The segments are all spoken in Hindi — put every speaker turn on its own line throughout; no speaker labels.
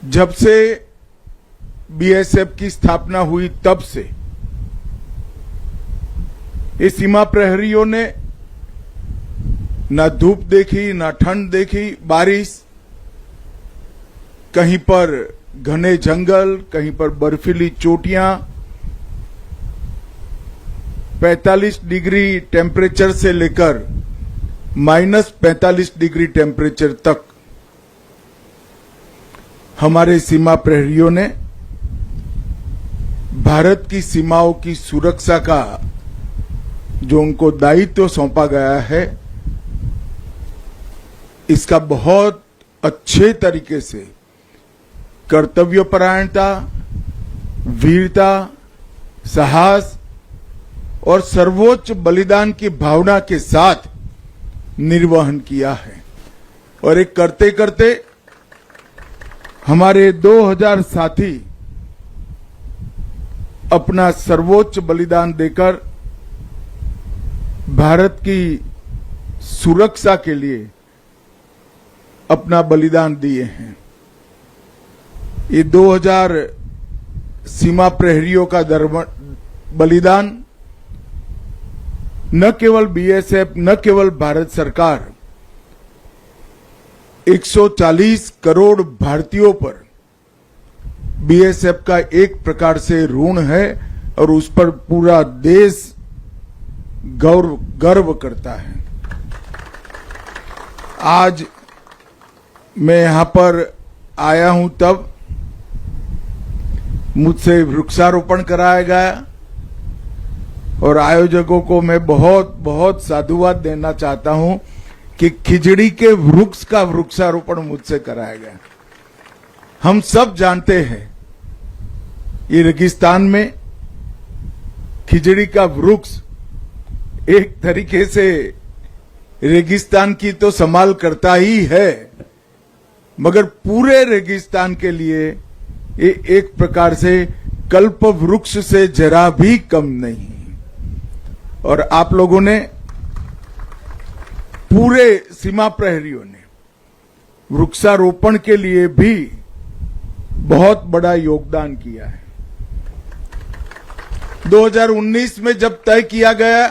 जब से बीएसएफ की स्थापना हुई तब से ये सीमा प्रहरियों ने ना धूप देखी, ना ठंड देखी, बारिश, कहीं पर घने जंगल, कहीं पर बर्फीली चोटियां, 45 डिग्री टेम्परेचर से लेकर -45 डिग्री टेम्परेचर तक हमारे सीमा प्रहरियों ने भारत की सीमाओं की सुरक्षा का जो उनको दायित्व सौंपा गया है, इसका बहुत अच्छे तरीके से कर्तव्यपरायणता, वीरता, साहस और सर्वोच्च बलिदान की भावना के साथ निर्वहन किया है। और एक करते करते हमारे 2000 साथी अपना सर्वोच्च बलिदान देकर भारत की सुरक्षा के लिए अपना बलिदान दिए हैं। ये 2000 सीमा प्रहरियों का बलिदान न केवल बीएसएफ, न केवल भारत सरकार, 140 करोड़ भारतीयों पर बीएसएफ का एक प्रकार से ऋण है और उस पर पूरा देश गर्व करता है। आज मैं यहां पर आया हूं तब मुझसे वृक्षारोपण कराया गया और आयोजकों को मैं बहुत बहुत साधुवाद देना चाहता हूं कि खिजड़ी के वृक्ष का वृक्षारोपण मुझसे कराया गया। हम सब जानते हैं ये रेगिस्तान में खिजड़ी का वृक्ष एक तरीके से रेगिस्तान की तो संभाल करता ही है, मगर पूरे रेगिस्तान के लिए ये एक प्रकार से कल्प वृक्ष से जरा भी कम नहीं। और आप लोगों ने, पूरे सीमा प्रहरियों ने वृक्षारोपण के लिए भी बहुत बड़ा योगदान किया है। 2019 में जब तय किया गया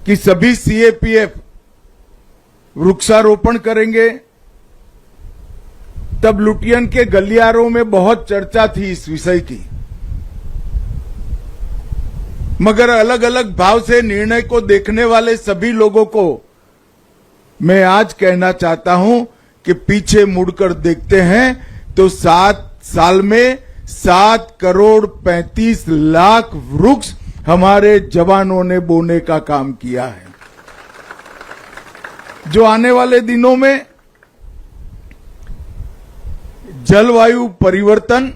कि सभी सीएपीएफ वृक्षारोपण करेंगे, तब लुटियन के गलियारों में बहुत चर्चा थी इस विषय की, मगर अलग अलग भाव से निर्णय को देखने वाले सभी लोगों को मैं आज कहना चाहता हूं कि पीछे मुड़कर देखते हैं तो 7 साल में 7 करोड़ 35 लाख वृक्ष हमारे जवानों ने बोने का काम किया है, जो आने वाले दिनों में जलवायु परिवर्तन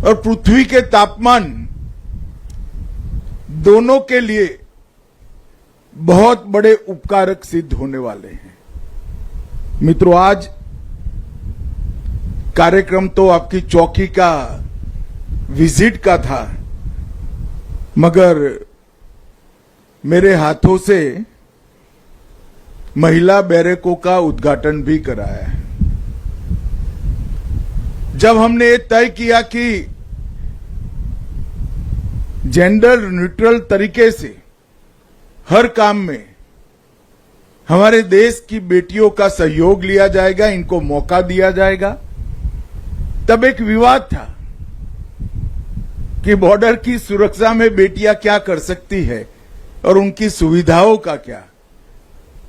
और पृथ्वी के तापमान दोनों के लिए बहुत बड़े उपकारक सिद्ध होने वाले हैं। मित्रों, आज कार्यक्रम तो आपकी चौकी का विजिट का था, मगर मेरे हाथों से महिला बैरकों का उद्घाटन भी कराया है। जब हमने ये तय किया कि जेंडर न्यूट्रल तरीके से हर काम में हमारे देश की बेटियों का सहयोग लिया जाएगा, इनको मौका दिया जाएगा, तब एक विवाद था कि बॉर्डर की सुरक्षा में बेटियां क्या कर सकती है और उनकी सुविधाओं का क्या।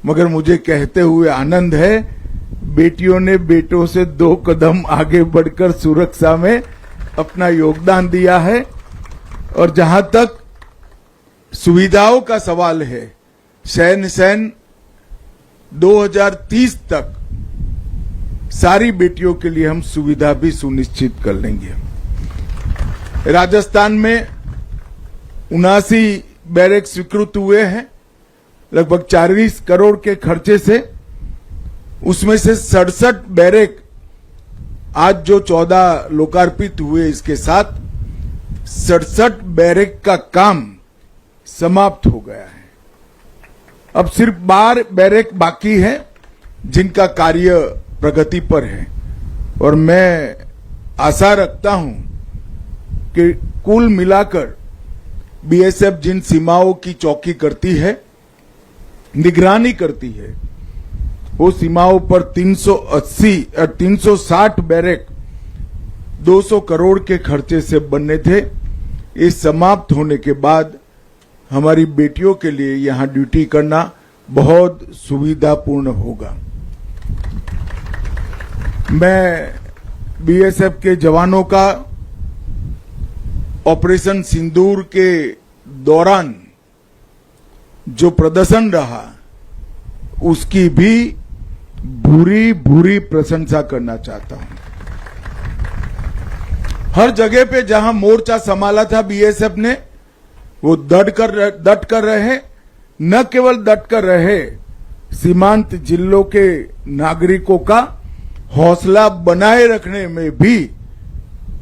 मगर मुझे कहते हुए आनंद है, बेटियों ने बेटों से 2 कदम आगे बढ़कर सुरक्षा में अपना योगदान दिया है। और जहां तक सुविधाओं का सवाल है, सैन्य 2030 तक सारी बेटियों के लिए हम सुविधा भी सुनिश्चित कर लेंगे। राजस्थान में 79 बैरक स्वीकृत हुए हैं, लगभग 40 करोड़ के खर्चे से। उसमें से 67 बैरक आज जो 14 लोकार्पित हुए, इसके साथ 67 बैरक का काम समाप्त हो गया है। अब सिर्फ 12 बैरक बाकी हैं जिनका कार्य प्रगति पर है और मैं आशा रखता हूं कि कुल मिलाकर बीएसएफ जिन सीमाओं की चौकी करती है, निगरानी करती है, वो सीमाओं पर 380 और 360 बैरक 200 करोड़ के खर्चे से बनने थे। ये समाप्त होने के बाद हमारी बेटियों के लिए यहां ड्यूटी करना बहुत सुविधापूर्ण होगा। मैं बीएसएफ के जवानों का ऑपरेशन सिंदूर के दौरान जो प्रदर्शन रहा उसकी भी भूरी भूरी प्रशंसा करना चाहता हूं। हर जगह पे जहां मोर्चा संभाला था बीएसएफ ने, वो डट कर रहे, न केवल डट कर रहे, सीमांत जिलों के नागरिकों का हौसला बनाए रखने में भी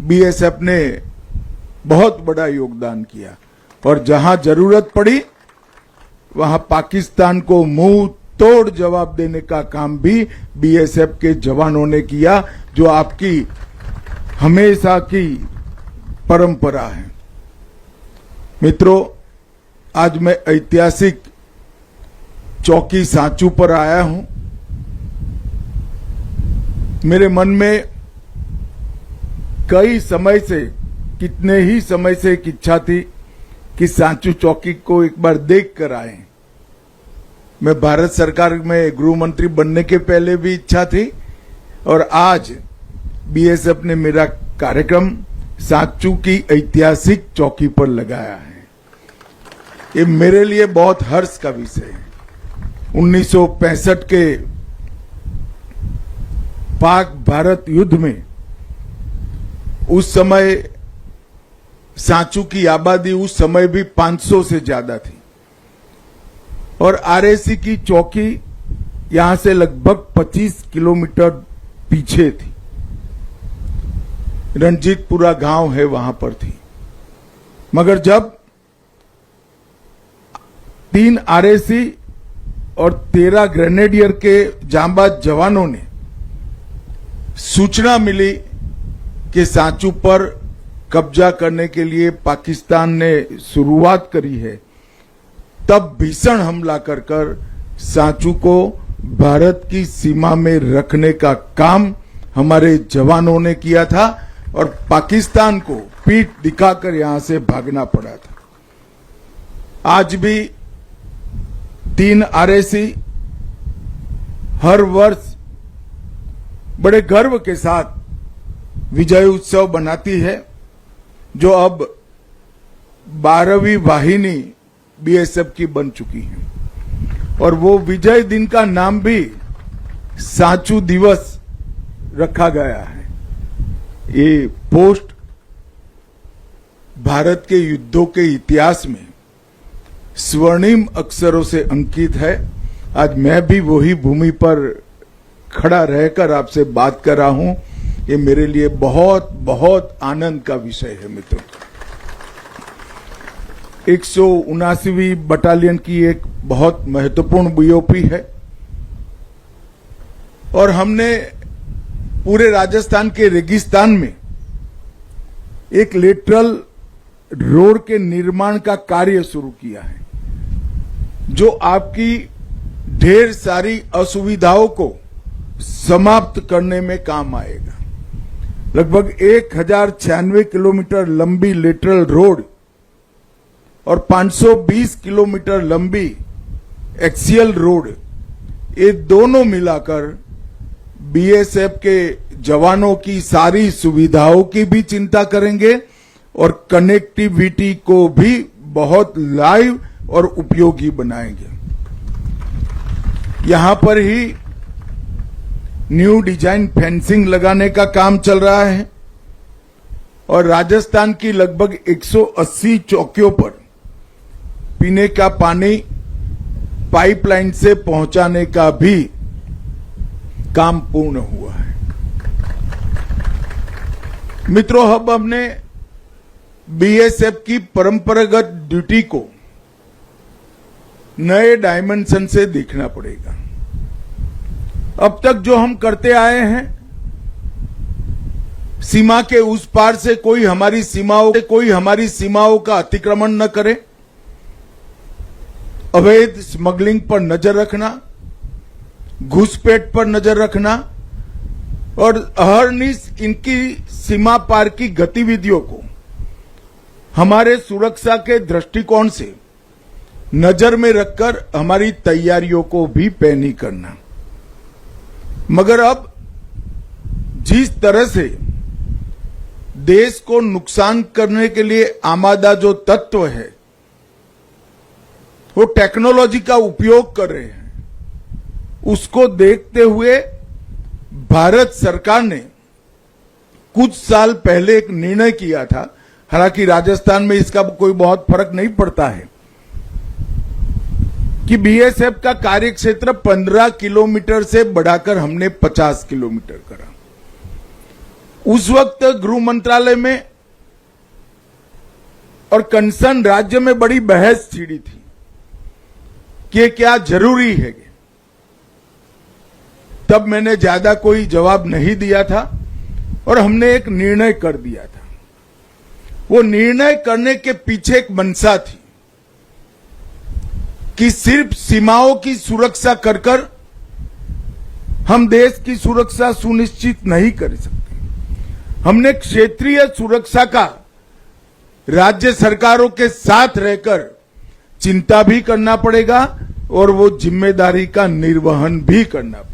बीएसएफ ने बहुत बड़ा योगदान किया और जहां जरूरत पड़ी वहां पाकिस्तान को मुंह तोड़ जवाब देने का काम भी बीएसएफ के जवानों ने किया, जो आपकी हमेशा की परंपरा है। मित्रों, आज मैं ऐतिहासिक चौकी सांचू पर आया हूं। मेरे मन में कितने ही समय से एक इच्छा थी कि सांचू चौकी को एक बार देख कर आए। मैं भारत सरकार में गृह मंत्री बनने के पहले भी इच्छा थी और आज बीएसएफ ने मेरा कार्यक्रम सांचू की ऐतिहासिक चौकी पर लगाया है। ये मेरे लिए बहुत हर्ष का विषय है। 1965 के पाक भारत युद्ध में उस समय सांचू की आबादी उस समय भी 500 से ज्यादा थी और आरएसी की चौकी यहां से लगभग 25 किलोमीटर पीछे थी। रंजीतपुरा गांव है, वहां पर थी। मगर जब 3 आरएसी और 13 ग्रेनेडियर के जांबाज जवानों ने सूचना मिली कि सांचू पर कब्जा करने के लिए पाकिस्तान ने शुरुआत करी है, तब भीषण हमला कर सांचू को भारत की सीमा में रखने का काम हमारे जवानों ने किया था और पाकिस्तान को पीठ दिखाकर यहां से भागना पड़ा था। आज भी 3 आरएसी हर वर्ष बड़े गर्व के साथ विजय उत्सव बनाती है, जो अब 12वीं वाहिनी बीएसएफ की बन चुकी है और वो विजय दिन का नाम भी सांचू दिवस रखा गया है। ये पोस्ट भारत के युद्धों के इतिहास में स्वर्णिम अक्षरों से अंकित है। आज मैं भी वही भूमि पर खड़ा रहकर आपसे बात कर रहा हूं। ये मेरे लिए बहुत बहुत आनंद का विषय है। मित्रों, 179वीं बटालियन की एक बहुत महत्वपूर्ण बीओपी है और हमने पूरे राजस्थान के रेगिस्तान में एक लेटरल रोड के निर्माण का कार्य शुरू किया है, जो आपकी ढेर सारी असुविधाओं को समाप्त करने में काम आएगा। लगभग 1096 किलोमीटर लंबी लेटरल रोड और 520 किलोमीटर लंबी एक्सियल रोड, ये दोनों मिलाकर बीएसएफ के जवानों की सारी सुविधाओं की भी चिंता करेंगे और कनेक्टिविटी को भी बहुत लाइव और उपयोगी बनाएंगे। यहां पर ही न्यू डिजाइन फेंसिंग लगाने का काम चल रहा है और राजस्थान की लगभग 180 चौकियों पर पीने का पानी पाइपलाइन से पहुंचाने का भी काम पूर्ण हुआ है। मित्रों, अब हमने बीएसएफ की परंपरागत ड्यूटी को नए डायमेंशन से देखना पड़ेगा। अब तक जो हम करते आए हैं, सीमा के उस पार से कोई हमारी सीमाओं का अतिक्रमण न करे, अवैध स्मगलिंग पर नजर रखना, घुसपैठ पर नजर रखना और अहरनिश इनकी सीमा पार की गतिविधियों को हमारे सुरक्षा के दृष्टिकोण से नजर में रखकर हमारी तैयारियों को भी पैनी करना। मगर अब जिस तरह से देश को नुकसान करने के लिए आमादा जो तत्व है वो टेक्नोलॉजी का उपयोग कर रहे हैं, उसको देखते हुए भारत सरकार ने कुछ साल पहले एक निर्णय किया था, हालांकि राजस्थान में इसका कोई बहुत फर्क नहीं पड़ता है, कि बीएसएफ का कार्यक्षेत्र 15 किलोमीटर से बढ़ाकर हमने 50 किलोमीटर करा। उस वक्त गृह मंत्रालय में और कंसर्न राज्य में बड़ी बहस छिड़ी थी कि क्या जरूरी है। तब मैंने ज्यादा कोई जवाब नहीं दिया था और हमने एक निर्णय कर दिया था। वो निर्णय करने के पीछे एक मंशा थी कि सिर्फ सीमाओं की सुरक्षा कर हम देश की सुरक्षा सुनिश्चित नहीं कर सकते। हमने क्षेत्रीय सुरक्षा का राज्य सरकारों के साथ रहकर चिंता भी करना पड़ेगा और वो जिम्मेदारी का निर्वहन भी करना पड़ेगा।